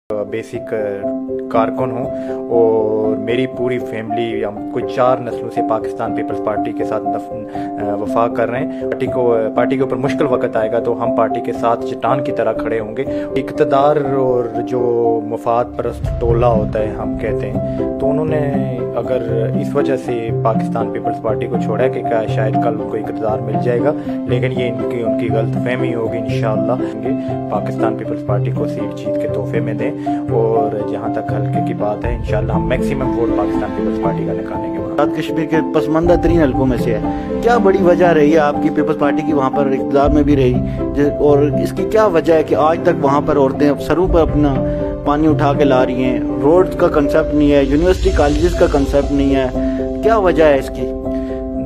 Basic कारकुन हूँ और मेरी पूरी फैमिली हम कुछ 4 नस्लों से पाकिस्तान पीपल्स पार्टी के साथ वफा कर रहे हैं। पार्टी के ऊपर मुश्किल वक्त आएगा तो हम पार्टी के साथ चट्टान की तरह खड़े होंगे। इक़्तिदार और जो मफाद परस्त टोला होता है हम कहते हैं, तो उन्होंने अगर इस वजह से पाकिस्तान पीपल्स पार्टी को छोड़ा है कि क्या शायद कल उनको इक़्तिदार मिल जाएगा, लेकिन ये उनकी गलतफहमी होगी। इंशाअल्लाह पाकिस्तान पीपल्स पार्टी को सीट जीत के तोहफे में दें और जहाँ तक हल्के की बात है इंशाअल्लाह हम मैक्सिमम वोट पाकिस्तान पीपल्स पार्टी का निकालेंगे। आज़ाद कश्मीर के पसमानदा तरीन हल्कों में से है, क्या बड़ी वजह रही है आपकी पीपल्स पार्टी की वहाँ पर इक़्तिदार में भी रही, और इसकी क्या वजह है कि आज तक वहाँ पर औरतें सरों पर अपना पानी उठा के ला रही हैं? रोड का कंसेप्ट नहीं है, यूनिवर्सिटी कॉलेजेस का कंसेप्ट नहीं है, क्या वजह है इसकी?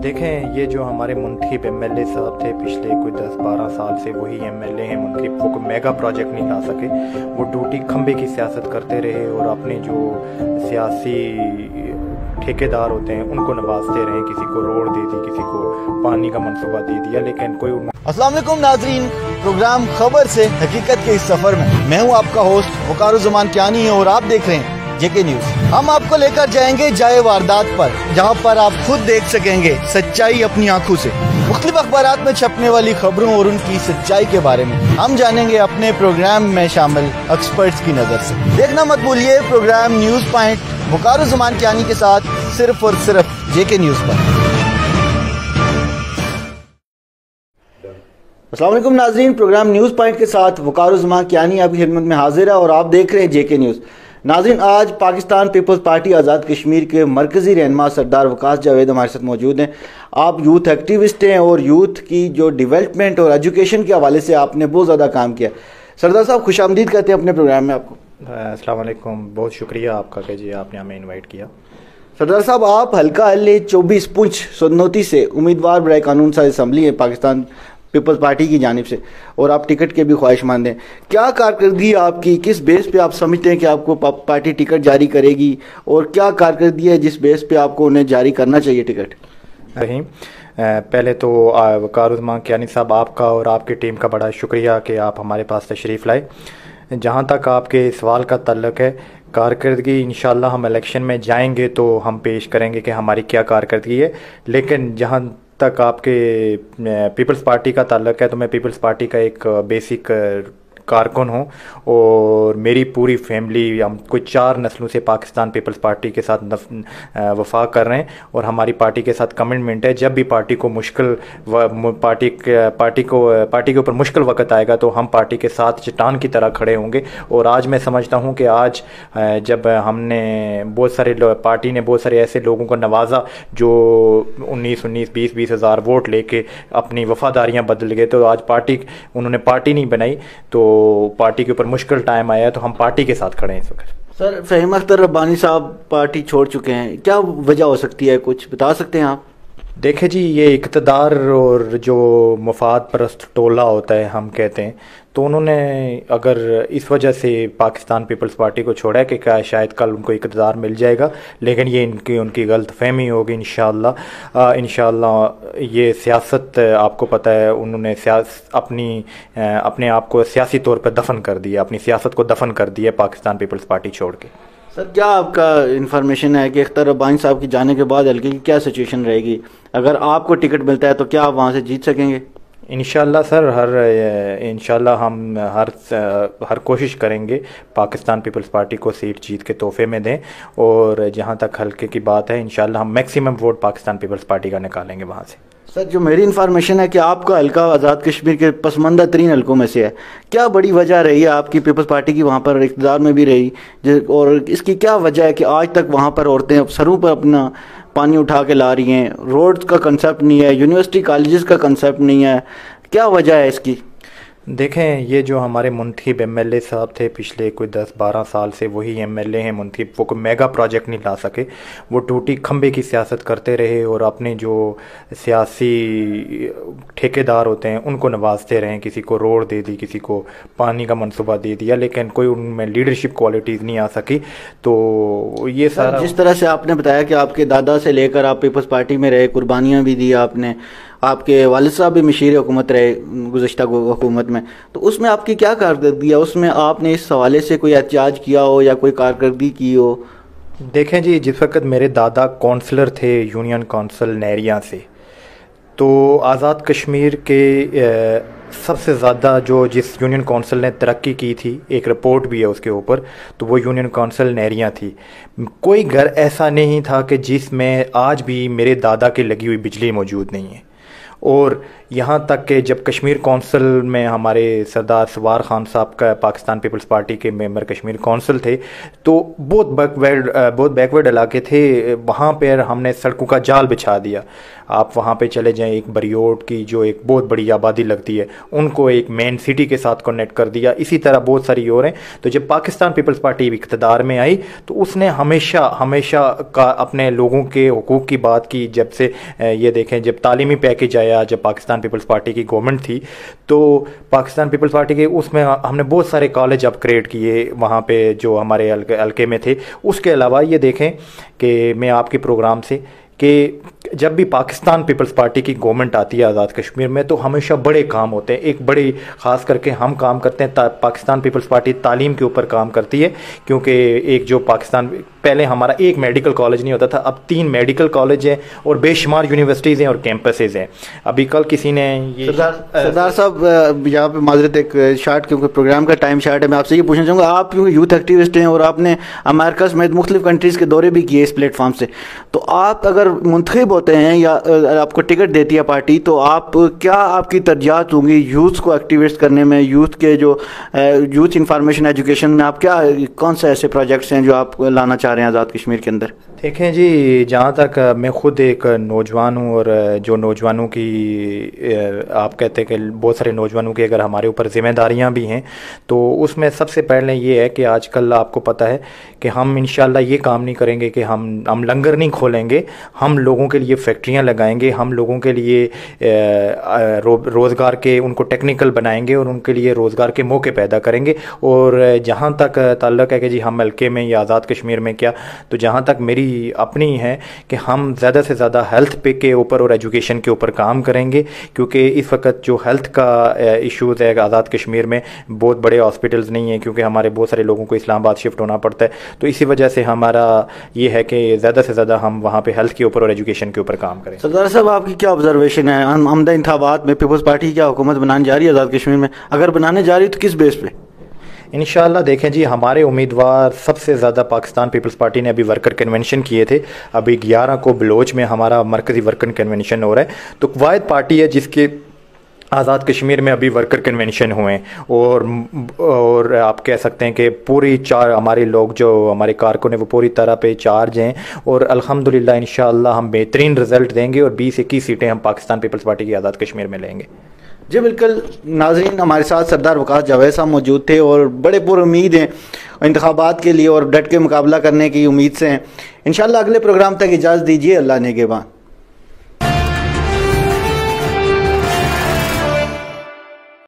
देखें, ये जो हमारे मुंतखब एमएलए साहब थे पिछले कोई 10-12 साल से वही एमएलए हैं मुंतखब, वो कोई मेगा प्रोजेक्ट नहीं ला सके। वो टूटी खंबे की सियासत करते रहे और अपने जो सियासी ठेकेदार होते हैं उनको नवाजते रहे। किसी को रोड दे दी, किसी को पानी का मंसूबा दे दिया, लेकिन कोई। अस्सलाम वालेकुम नाजरीन, प्रोग्राम खबर से हकीकत के इस सफर में मैं हूँ आपका होस्ट वकारुज़्ज़मान कियानी और आप देख रहे हैं जेके न्यूज। हम आपको लेकर जाएंगे जाए वारदात पर, जहाँ पर आप खुद देख सकेंगे सच्चाई अपनी आंखों से। मुख्तलिफ अखबारात में छपने वाली खबरों और उनकी सच्चाई के बारे में हम जानेंगे अपने प्रोग्राम में शामिल एक्सपर्ट्स की नजर से। देखना मत भूलिए प्रोग्राम न्यूज पॉइंट वकारुज़्ज़मान कियानी के साथ, सिर्फ और सिर्फ जेके न्यूज पर। अस्सलाम वालेकुम नाजरीन, प्रोग्राम न्यूज पॉइंट के साथ वकारुज़्ज़मान कियानी आपकी खिदमत में हाजिर है और आप देख रहे हैं जेके न्यूज। नाज़रीन, आज पाकिस्तान पीपल्स पार्टी आज़ाद कश्मीर के मरकज़ी रहनुमा सरदार वकास जावेद हमारे साथ मौजूद हैं। आप यूथ एक्टिविस्ट हैं और यूथ की जो डेवलपमेंट और एजुकेशन के हवाले से आपने बहुत ज़्यादा काम किया। सरदार साहब, खुशामदीद कहते हैं अपने प्रोग्राम में आपको। अस्सलाम वालेकुम, बहुत शुक्रिया आपका कि जी आपने हमें इन्वाइट किया। सरदार साहब, आप हल्का अल्ले 24 पुंछ सदनोती से उम्मीदवार बराए कानून साज़ असम्बली है पाकिस्तान पीपल्स पार्टी की जानिब से, और आप टिकट के भी ख्वाहिशमंद हैं। क्या कारकर्दगी आपकी, किस बेस पे आप समझते हैं कि आपको पार्टी टिकट जारी करेगी, और क्या कारकर्दगी है जिस बेस पे आपको उन्हें जारी करना चाहिए टिकट? नहीं, पहले तो वकारुज़्ज़मान कियानी साहब, आपका और आपकी टीम का बड़ा शुक्रिया कि आप हमारे पास तशरीफ़ लाए। जहाँ तक आपके सवाल का तल्लुक़ है, कारकर्दगी इंशाअल्लाह हम इलेक्शन में जाएंगे तो हम पेश करेंगे कि हमारी क्या कारकर्दगी है, लेकिन जहाँ तक आपके पीपल्स पार्टी का ताल्लुक है तो मैं पीपल्स पार्टी का एक बेसिक कारकुन हूँ और मेरी पूरी फैमिली हम कुछ 4 नस्लों से पाकिस्तान पीपल्स पार्टी के साथ वफा कर रहे हैं और हमारी पार्टी के साथ कमिटमेंट है। जब भी पार्टी को पार्टी के ऊपर मुश्किल वक्त आएगा तो हम पार्टी के साथ चट्टान की तरह खड़े होंगे। और आज मैं समझता हूँ कि आज जब हमने पार्टी ने बहुत सारे ऐसे लोगों को नवाजा जो 19-20 हज़ार वोट लेके अपनी वफादारियाँ बदल गए, तो आज उन्होंने पार्टी नहीं बनाई, तो पार्टी के ऊपर मुश्किल टाइम आया है, तो हम पार्टी के साथ खड़े हैं इस वक्त। सर, फ़हीम अख्तर रब्बानी साहब पार्टी छोड़ चुके हैं, क्या वजह हो सकती है, कुछ बता सकते हैं आप? देखे जी, ये इक़्तिदार और जो मफाद परस्त टोला होता है हम कहते हैं, तो उन्होंने अगर इस वजह से पाकिस्तान पीपल्स पार्टी को छोड़ा है कि क्या शायद कल उनको इक़्तिदार मिल जाएगा, लेकिन ये उनकी गलतफहमी होगी। इंशाअल्लाह ये सियासत, आपको पता है, उन्होंने अपने आप को सियासी तौर पर दफन कर दिया, अपनी सियासत को दफन कर दिया पाकिस्तान पीपल्स पार्टी छोड़ के। सर, क्या आपका इन्फॉर्मेशन है कि अख्तर रब्बानी साहब की जाने के बाद हल्के की क्या सिचुएशन रहेगी? अगर आपको टिकट मिलता है तो क्या आप वहाँ से जीत सकेंगे? इंशाअल्लाह सर, इंशाअल्लाह हम हर कोशिश करेंगे पाकिस्तान पीपल्स पार्टी को सीट जीत के तोहफे में दें, और जहाँ तक हल्के की बात है इंशाअल्लाह हम मैक्सिमम वोट पाकिस्तान पीपल्स पार्टी का निकालेंगे वहाँ से। सर, जो मेरी इन्फॉर्मेशन है कि आपका हल्का आज़ाद कश्मीर के पसमानदा तरीन हल्कों में से है, क्या बड़ी वजह रही है आपकी पीपल्स पार्टी की वहाँ पर इक़्तिदार में भी रही, और इसकी क्या वजह है कि आज तक वहाँ पर औरतें सरों पर अपना पानी उठा के ला रही हैं? रोड का कंसेप्ट नहीं है, यूनिवर्सिटी कॉलेजेस का कंसेप्ट नहीं है, क्या वजह है इसकी? देखें, ये जो हमारे मुंतखब एमएलए साहब थे पिछले कोई 10-12 साल से वही एमएलए हैं मुंतखब, वो कोई मेगा प्रोजेक्ट नहीं ला सके। वो टूटी खंबे की सियासत करते रहे और अपने जो सियासी ठेकेदार होते हैं उनको नवाजते रहे। किसी को रोड दे दी, किसी को पानी का मंसूबा दे दिया, लेकिन कोई उनमें लीडरशिप क्वालिटीज़ नहीं आ सकी। तो ये सारा, जिस तरह से आपने बताया कि आपके दादा से लेकर आप पीपल्स पार्टी में रहे, कुर्बानियाँ भी दी आपने, آپ کے والد صاحب بھی مشیر حکومت رہے گزشتہ حکومت میں، تو اس میں آپ کی کیا کارکردگی ہے؟ اس میں آپ نے اس حوالے سے کوئی احتجاج کیا ہو یا کوئی کارکردگی کی ہو؟ دیکھیں جی، جس وقت میرے دادا کونسلر تھے یونین کونسل نیریاں سے، تو آزاد کشمیر کے سب سے زیادہ جس یونین کونسل نے ترقی کی تھی، ایک رپورٹ بھی ہے اس کے اوپر، تو وہ یونین کونسل نیریاں تھی۔ کوئی گھر ایسا نہیں تھا کہ جس میں آج بھی میرے دادا کی لگی ہوئی بجلی موجود نہیں ہے۔ اور یہاں تک کہ جب کشمیر کونسل میں ہمارے سردار سوار خان صاحب کا پاکستان پیپلز پارٹی کے ممبر کشمیر کونسل تھے، تو بہت بیکورڈ علاقے تھے، وہاں پہ ہم نے سڑکوں کا جال بچھا دیا۔ آپ وہاں پہ چلے جائیں، ایک بریوٹ کی جو ایک بہت بڑی آبادی لگتی ہے، ان کو ایک مین سٹی کے ساتھ کنیکٹ کر دیا۔ اسی طرح بہت ساری اور ہیں۔ تو جب پاکستان پیپلز پارٹی اقتدار میں آئی تو اس نے ہمیشہ اپنے لوگوں کے حقوق کی بات کی۔ جب سے یہ دیکھیں، جب تعلیمی پیکیج آیا، جب پاکستان پیپلز پارٹی کی گورنمنٹ تھی، تو پاکستان پیپلز پارٹی کے اس میں ہم نے بہت سارے کالج اپ گریڈ کیے وہاں پہ جو ہمارے حلقے میں تھے۔ اس کے علاوہ یہ دیکھیں کہ میں آپ کے پروگرام سے کہ جب بھی پاکستان پیپلز پارٹی کی گورنمنٹ آتی ہے آزاد کشمیر میں، تو ہمیشہ بڑے کام ہوتے ہیں۔ ایک بڑی خاص کر کے ہم کام کرتے ہیں، پاکستان پیپلز پارٹی تعلیم کے اوپر کام کرتی ہے، کیونکہ ایک جو پاکستان پہلے ہمارا ایک میڈیکل کالج نہیں ہوتا تھا، اب 3 میڈیکل کالج ہیں اور بے شمار یونیورسٹیز ہیں اور کیمپسز ہیں۔ ابھی کل کسی نے سردار صاحب یہاں پہ معذرت ایک شارٹ، کیونکہ پروگرام کا ٹائم شارٹ ہے، میں آپ سے یہ پوچھنا چاہوں گا، آپ یوتھ ایکٹیوسٹ ہیں اور آپ نے امریکہ سمیت مختلف کنٹریز کے دورے بھی کیے اس پلیٹ فارم سے، تو آپ اگر منتخب ہوتے ہیں یا آپ کو ٹکٹ دیتی ہے پارٹی، تو آپ کی ترجیحات ہوں گی یوتھ کو ایکٹیویٹ کرنے میں، یوتھ کے جو یوتھ انفارمیشن ایجوکیشن میں آپ کون سے ایسے پروجیکٹس ہیں جو آپ لانا چاہ رہے ہیں آزاد کشمیر کے اندر؟ دیکھیں جی، جہاں تک میں خود ایک نوجوان ہوں، اور جو نوجوانوں کی آپ کہتے ہیں کہ بہت سارے نوجوانوں کی اگر ہمارے اوپر ذمہ داریاں بھی ہیں، تو اس میں سب سے پہلے یہ ہے کہ آج کل آپ کو پتہ ہے کہ ہم انشاءاللہ یہ کام نہیں کریں گے کہ ہم لنگر نہیں کھولیں گے، ہم لوگوں کے لیے فیکٹریاں لگائیں گے، ہم لوگوں کے لیے روزگار کے ان کو ٹیکنیکل بنائیں گے اور ان کے لیے روزگار کے موقع پیدا کریں گے۔ اور جہاں تک تعلق ہے کہ جی ہم حلقے میں یا آزاد کشمیر میں کیا، تو جہاں تک میری اپنی ہے کہ ہم زیادہ سے زیادہ ہیلتھ پہ کے اوپر اور ایجوکیشن کے اوپر کام کریں گے، کیونکہ اس وقت جو ہیلتھ کا ایشوز ہے آزاد کشمیر میں، بہت بڑے ہاسپٹلز نہیں ہیں، کیونکہ ہمارے بہت سارے لوگوں کو اسلام آباد شفٹ ہونا پڑتا ہے، تو اسی وجہ سے ہمارا یہ ہے کہ زیادہ سے زیادہ ہم وہاں پہ ہیلتھ کے اوپر اور ایجوکیشن کے اوپر کام کریں۔ سردار صاحب، آپ کی کیا آبزرویشن ہے آمدہ انتخابات میں پیپلز پارٹی کیا حکومت بنانے جا رہی ہے آزاد کشمیر میں؟ اگر بنانے جا رہی ہے تو کس بیس پہ؟ انشاءاللہ دیکھیں جی، ہمارے امیدوار سب سے زیادہ پاکستان پیپلز پارٹی نے ابھی ورکر کنونشن کیے تھے، ابھی 11 کو بلوچ میں ہمارا مرکزی ورکر کنونشن ہو رہا ہے، تو واحد پارٹی ہے جس کے آزاد کشمیر میں ابھی ورکر کنونشن ہوئے ہیں، اور آپ کہہ سکتے ہیں کہ پوری ہمارے لوگ جو ہمارے کارکن ہیں وہ پوری طرح پہ چارج ہیں، اور الحمدللہ انشاءاللہ ہم بہترین رزلٹ دیں گے، اور 20-21 سیٹیں ہم پاکستان پیپلز پارٹی کی آزاد کشمیر میں لیں گے۔ جی بالکل ناظرین، ہمارے ساتھ سردار وقاص جاوید صاحب موجود تھے اور بڑے پر امید ہیں انتخابات کے لیے اور ڈٹ کے مقابلہ کرنے کی امید سے ہیں۔ انشاءاللہ اگلے پروگرام تک اجازت دیجیے، اللہ نگہبان۔